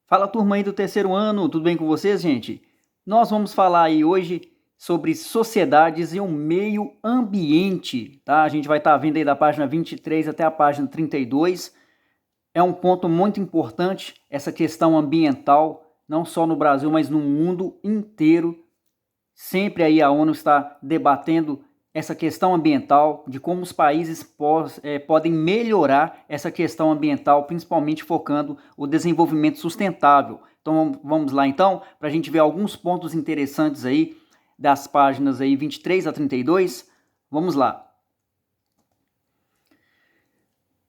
Fala, turma aí do terceiro ano, tudo bem com vocês, gente? Nós vamos falar aí hoje sobre sociedades e o meio ambiente, tá? A gente vai estar vendo aí da página 23 até a página 32. É um ponto muito importante essa questão ambiental, não só no Brasil, mas no mundo inteiro. Sempre aí a ONU está debatendo essa questão ambiental, de como os países podem melhorar essa questão ambiental, principalmente focando o desenvolvimento sustentável. Então vamos lá então, para a gente ver alguns pontos interessantes aí das páginas aí 23 a 32. Vamos lá.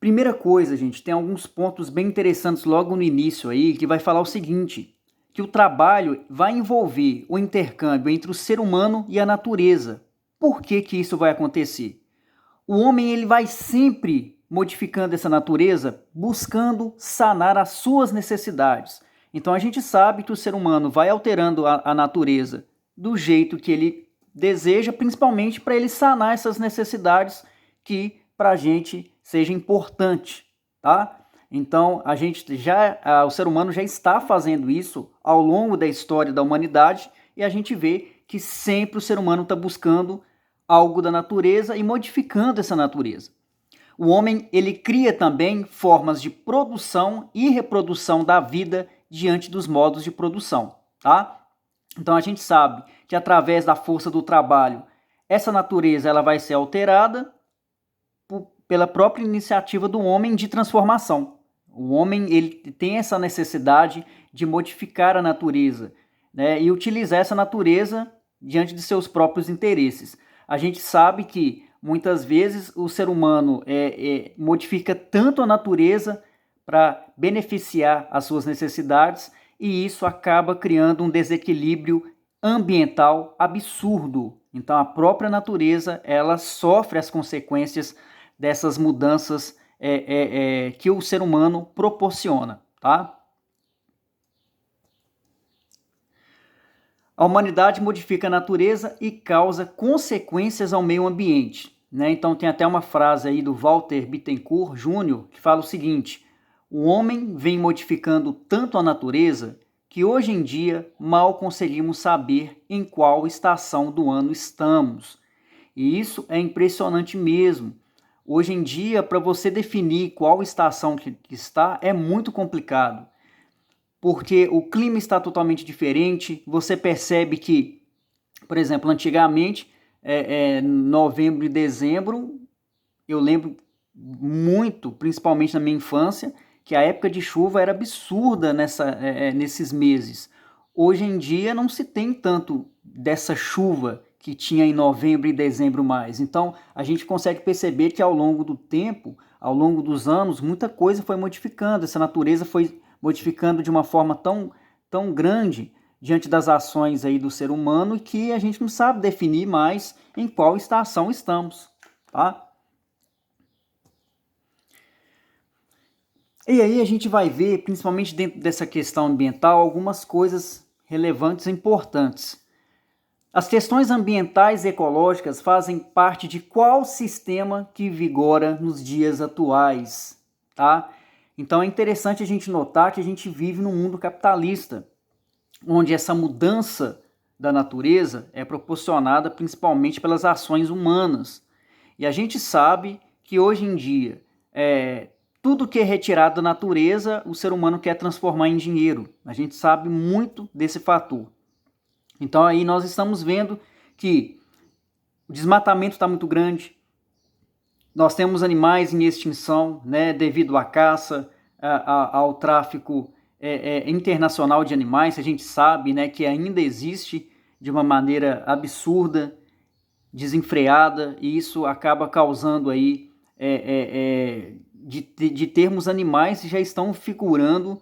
Primeira coisa, gente, tem alguns pontos bem interessantes logo no início aí, que vai falar o seguinte, que o trabalho vai envolver o intercâmbio entre o ser humano e a natureza. Por que que isso vai acontecer? O homem ele vai sempre modificando essa natureza, buscando sanar as suas necessidades. Então a gente sabe que o ser humano vai alterando a natureza do jeito que ele deseja, principalmente para ele sanar essas necessidades que para a gente seja importante, tá? Então o ser humano já está fazendo isso ao longo da história da humanidade e a gente vê que sempre o ser humano está buscando algo da natureza e modificando essa natureza. O homem ele cria também formas de produção e reprodução da vida diante dos modos de produção, tá? Então a gente sabe que através da força do trabalho essa natureza ela vai ser alterada pela própria iniciativa do homem de transformação. O homem ele tem essa necessidade de modificar a natureza, né, e utilizar essa natureza diante de seus próprios interesses. A gente sabe que muitas vezes o ser humano modifica tanto a natureza para beneficiar as suas necessidades e isso acaba criando um desequilíbrio ambiental absurdo. Então a própria natureza ela sofre as consequências dessas mudanças que o ser humano proporciona, tá? A humanidade modifica a natureza e causa consequências ao meio ambiente, né? Então tem até uma frase aí do Walter Bittencourt Jr. que fala o seguinte: o homem vem modificando tanto a natureza que hoje em dia mal conseguimos saber em qual estação do ano estamos. E isso é impressionante mesmo. Hoje em dia, para você definir qual estação que está, é muito complicado, porque o clima está totalmente diferente. Você percebe que, por exemplo, antigamente, novembro e dezembro, eu lembro muito, principalmente na minha infância, que a época de chuva era absurda nesses meses. Hoje em dia não se tem tanto dessa chuva que tinha em novembro e dezembro mais. Então a gente consegue perceber que ao longo do tempo, ao longo dos anos, muita coisa foi modificando, essa natureza foi modificando de uma forma tão grande diante das ações aí do ser humano que a gente não sabe definir mais em qual estação estamos, tá? E aí a gente vai ver, principalmente dentro dessa questão ambiental, algumas coisas relevantes e importantes. As questões ambientais e ecológicas fazem parte de qual sistema que vigora nos dias atuais, tá? Então é interessante a gente notar que a gente vive num mundo capitalista, onde essa mudança da natureza é proporcionada principalmente pelas ações humanas. E a gente sabe que hoje em dia tudo que é retirado da natureza, o ser humano quer transformar em dinheiro. A gente sabe muito desse fator. Então aí nós estamos vendo que o desmatamento está muito grande, nós temos animais em extinção, né, devido à caça, ao tráfico internacional de animais. A gente sabe, né, que ainda existe de uma maneira absurda, desenfreada, e isso acaba causando aí de termos animais que já estão figurando,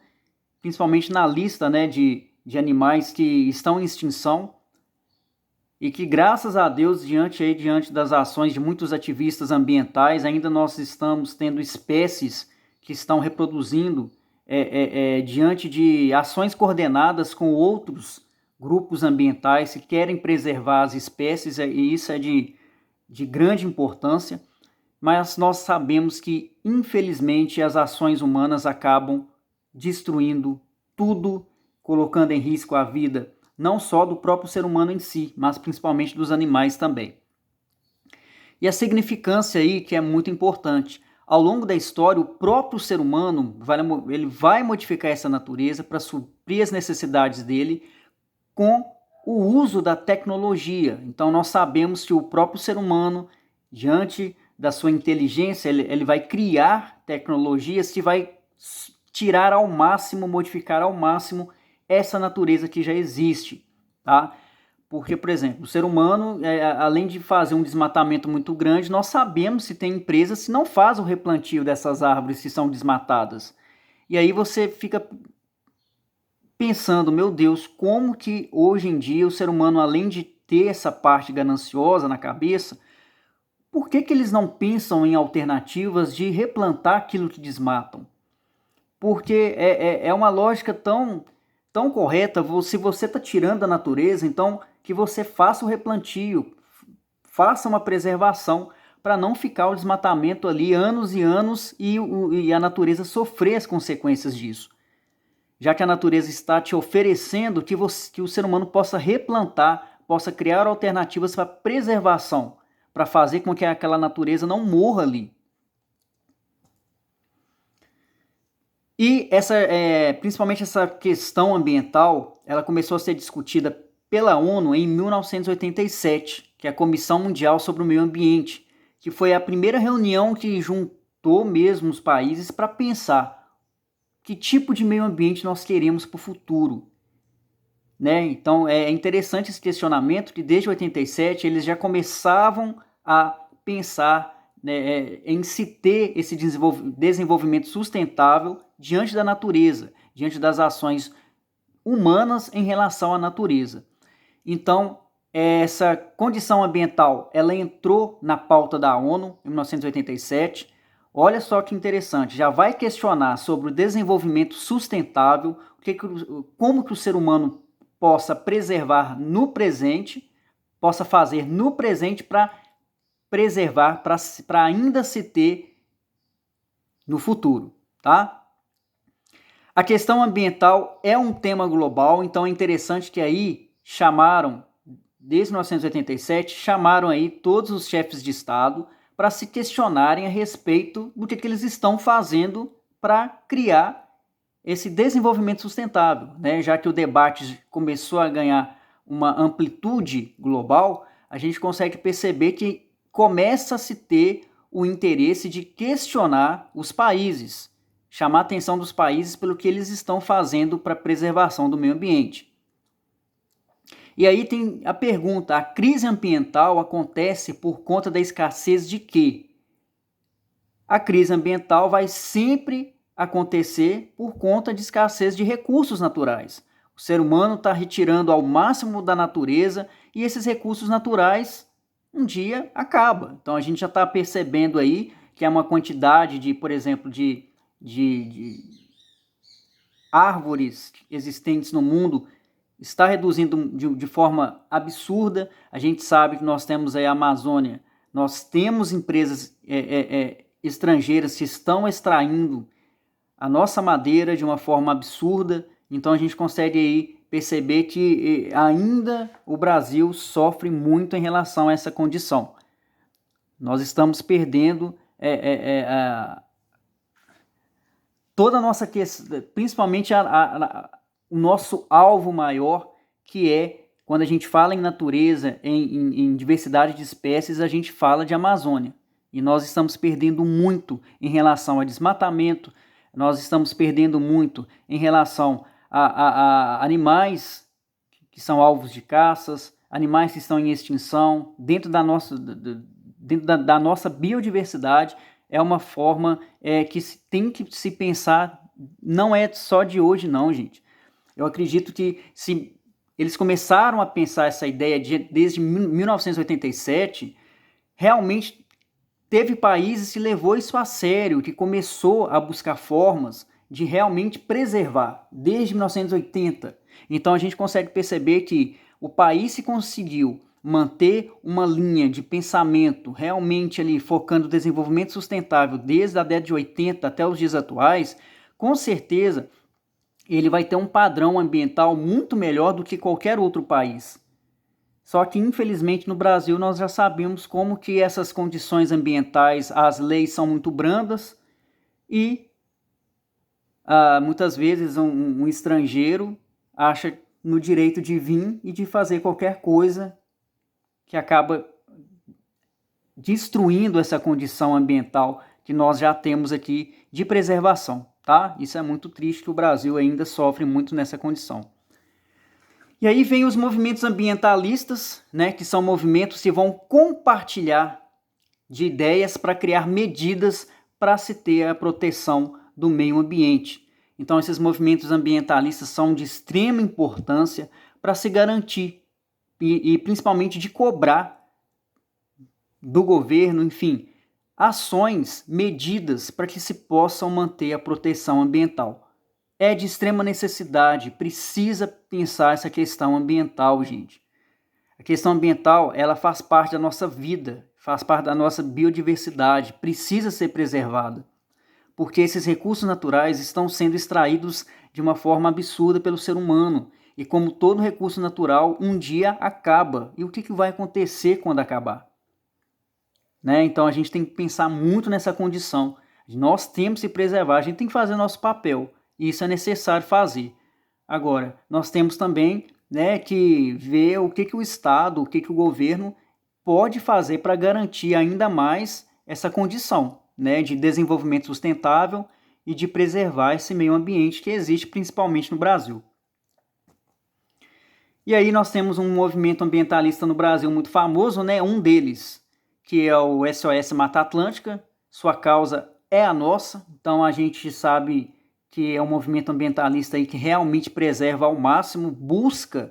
principalmente na lista, né, de animais que estão em extinção e que, graças a Deus, diante das ações de muitos ativistas ambientais, ainda nós estamos tendo espécies que estão reproduzindo diante de ações coordenadas com outros grupos ambientais que querem preservar as espécies, e isso é de grande importância, mas nós sabemos que, infelizmente, as ações humanas acabam destruindo tudo, colocando em risco a vida não só do próprio ser humano em si, mas principalmente dos animais também. E a significância aí que é muito importante. Ao longo da história, o próprio ser humano ele vai modificar essa natureza para suprir as necessidades dele com o uso da tecnologia. Então nós sabemos que o próprio ser humano, diante da sua inteligência, ele vai criar tecnologias que vai tirar ao máximo, modificar ao máximo essa natureza que já existe, tá? Porque, por exemplo, o ser humano, além de fazer um desmatamento muito grande, nós sabemos se tem empresas que não fazem o replantio dessas árvores que são desmatadas. E aí você fica pensando, meu Deus, como que hoje em dia o ser humano, além de ter essa parte gananciosa na cabeça, por que eles não pensam em alternativas de replantar aquilo que desmatam? Porque é uma lógica tão correta. Se você está tirando a natureza, então que você faça o replantio, faça uma preservação para não ficar o desmatamento ali anos e anos e a natureza sofrer as consequências disso. Já que a natureza está te oferecendo que o ser humano possa replantar, possa criar alternativas para preservação, para fazer com que aquela natureza não morra ali. E principalmente essa questão ambiental, ela começou a ser discutida pela ONU em 1987, que é a Comissão Mundial sobre o Meio Ambiente, que foi a primeira reunião que juntou mesmo os países para pensar que tipo de meio ambiente nós queremos para o futuro. Né? Então é interessante esse questionamento, que desde 87 eles já começavam a pensar, né, em se ter esse desenvolvimento sustentável diante da natureza, diante das ações humanas em relação à natureza. Então, essa condição ambiental, ela entrou na pauta da ONU em 1987. Olha só que interessante, já vai questionar sobre o desenvolvimento sustentável, como que o ser humano possa preservar no presente, possa fazer no presente para preservar, para ainda se ter no futuro, tá? A questão ambiental é um tema global, então é interessante que aí desde 1987, chamaram aí todos os chefes de Estado para se questionarem a respeito do que eles estão fazendo para criar esse desenvolvimento sustentável, né? Já que o debate começou a ganhar uma amplitude global, a gente consegue perceber que começa a se ter o interesse de questionar os países, chamar a atenção dos países pelo que eles estão fazendo para a preservação do meio ambiente. E aí tem a pergunta, a crise ambiental acontece por conta da escassez de quê? A crise ambiental vai sempre acontecer por conta de escassez de recursos naturais. O ser humano está retirando ao máximo da natureza e esses recursos naturais um dia acabam. Então a gente já está percebendo aí que é uma quantidade de, por exemplo, de árvores existentes no mundo está reduzindo de forma absurda. A gente sabe que nós temos aí a Amazônia, nós temos empresas estrangeiras que estão extraindo a nossa madeira de uma forma absurda, então a gente consegue aí perceber que ainda o Brasil sofre muito em relação a essa condição. Nós estamos perdendo toda a nossa questão, principalmente o nosso alvo maior, que é, quando a gente fala em natureza, em diversidade de espécies, a gente fala de Amazônia. E nós estamos perdendo muito em relação a desmatamento, nós estamos perdendo muito em relação a animais que são alvos de caças, animais que estão em extinção, dentro da nossa biodiversidade. É uma forma que tem que se pensar, não é só de hoje não, gente. Eu acredito que se eles começaram a pensar essa ideia desde 1987, realmente teve países que levou isso a sério, que começou a buscar formas de realmente preservar, desde 1980. Então a gente consegue perceber que o país se conseguiu manter uma linha de pensamento realmente ali focando no desenvolvimento sustentável desde a década de 80 até os dias atuais, com certeza ele vai ter um padrão ambiental muito melhor do que qualquer outro país. Só que, infelizmente, no Brasil nós já sabemos como que essas condições ambientais, as leis são muito brandas e muitas vezes um estrangeiro acha no direito de vir e de fazer qualquer coisa que acaba destruindo essa condição ambiental que nós já temos aqui de preservação, tá? Isso é muito triste que o Brasil ainda sofre muito nessa condição. E aí vem os movimentos ambientalistas, né, que são movimentos que vão compartilhar de ideias para criar medidas para se ter a proteção do meio ambiente. Então esses movimentos ambientalistas são de extrema importância para se garantir e principalmente de cobrar do governo, enfim, ações, medidas para que se possam manter a proteção ambiental. É de extrema necessidade, precisa pensar essa questão ambiental, gente. A questão ambiental, ela faz parte da nossa vida, faz parte da nossa biodiversidade, precisa ser preservada, porque esses recursos naturais estão sendo extraídos de uma forma absurda pelo ser humano, e como todo recurso natural, um dia acaba. E o que vai acontecer quando acabar? Né? Então a gente tem que pensar muito nessa condição. Nós temos que preservar, a gente tem que fazer nosso papel. E isso é necessário fazer. Agora, nós temos também, né, que ver o que o Estado, o que o governo pode fazer para garantir ainda mais essa condição, né, de desenvolvimento sustentável e de preservar esse meio ambiente que existe principalmente no Brasil. E aí nós temos um movimento ambientalista no Brasil muito famoso, né, um deles, que é o SOS Mata Atlântica. Sua causa é a nossa, então a gente sabe que é um movimento ambientalista aí que realmente preserva ao máximo, busca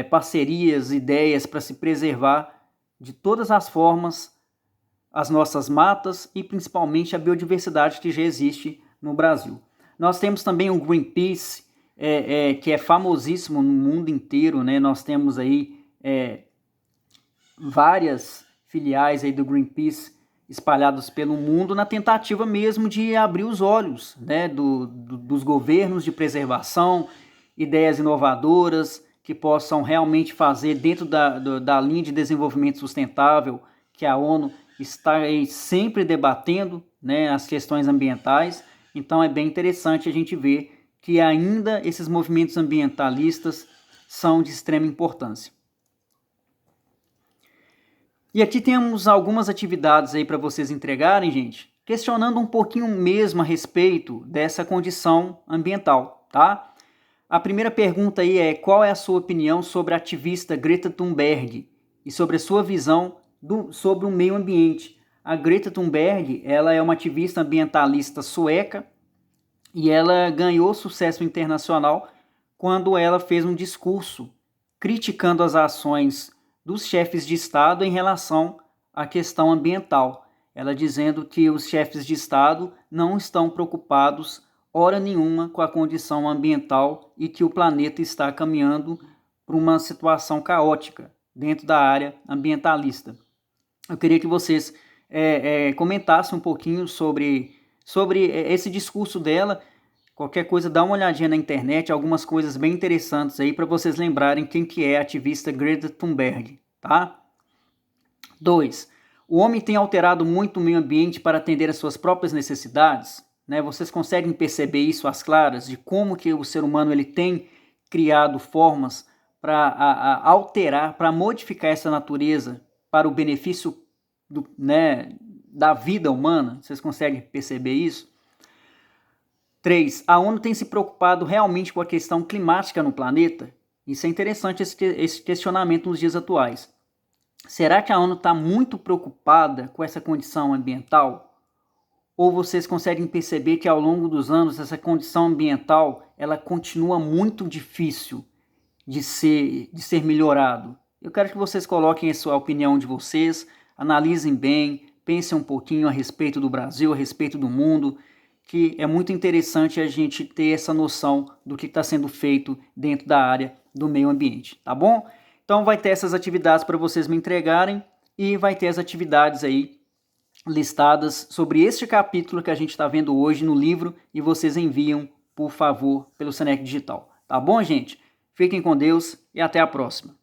parcerias, ideias para se preservar de todas as formas as nossas matas e principalmente a biodiversidade que já existe no Brasil. Nós temos também o Greenpeace, que é famosíssimo no mundo inteiro, né? Nós temos aí várias filiais aí do Greenpeace espalhados pelo mundo na tentativa mesmo de abrir os olhos, né, dos governos de preservação, ideias inovadoras que possam realmente fazer dentro da linha de desenvolvimento sustentável que a ONU está aí sempre debatendo, né, as questões ambientais. Então é bem interessante a gente ver que ainda esses movimentos ambientalistas são de extrema importância. E aqui temos algumas atividades aí para vocês entregarem, gente, questionando um pouquinho mesmo a respeito dessa condição ambiental, tá? A primeira pergunta aí é: qual é a sua opinião sobre a ativista Greta Thunberg e sobre a sua visão sobre o meio ambiente? A Greta Thunberg, ela é uma ativista ambientalista sueca e ela ganhou sucesso internacional quando ela fez um discurso criticando as ações dos chefes de Estado em relação à questão ambiental. Ela dizendo que os chefes de Estado não estão preocupados hora nenhuma com a condição ambiental e que o planeta está caminhando para uma situação caótica dentro da área ambientalista. Eu queria que vocês comentassem um pouquinho sobre esse discurso dela. Qualquer coisa, dá uma olhadinha na internet, algumas coisas bem interessantes aí para vocês lembrarem quem que é a ativista Greta Thunberg, tá? 2. O homem tem alterado muito o meio ambiente para atender às suas próprias necessidades, né? Vocês conseguem perceber isso às claras, de como que o ser humano ele tem criado formas para alterar, para modificar essa natureza para o benefício da vida humana? Vocês conseguem perceber isso? 3. A ONU tem se preocupado realmente com a questão climática no planeta? Isso é interessante, esse questionamento nos dias atuais. Será que a ONU está muito preocupada com essa condição ambiental? Ou vocês conseguem perceber que ao longo dos anos essa condição ambiental ela continua muito difícil de ser melhorado? Eu quero que vocês coloquem a sua opinião de vocês, analisem bem, pensem um pouquinho a respeito do Brasil, a respeito do mundo, que é muito interessante a gente ter essa noção do que está sendo feito dentro da área do meio ambiente, tá bom? Então vai ter essas atividades para vocês me entregarem e vai ter as atividades aí listadas sobre este capítulo que a gente está vendo hoje no livro e vocês enviam por favor, pelo Senec Digital. Tá bom, gente? Fiquem com Deus e até a próxima.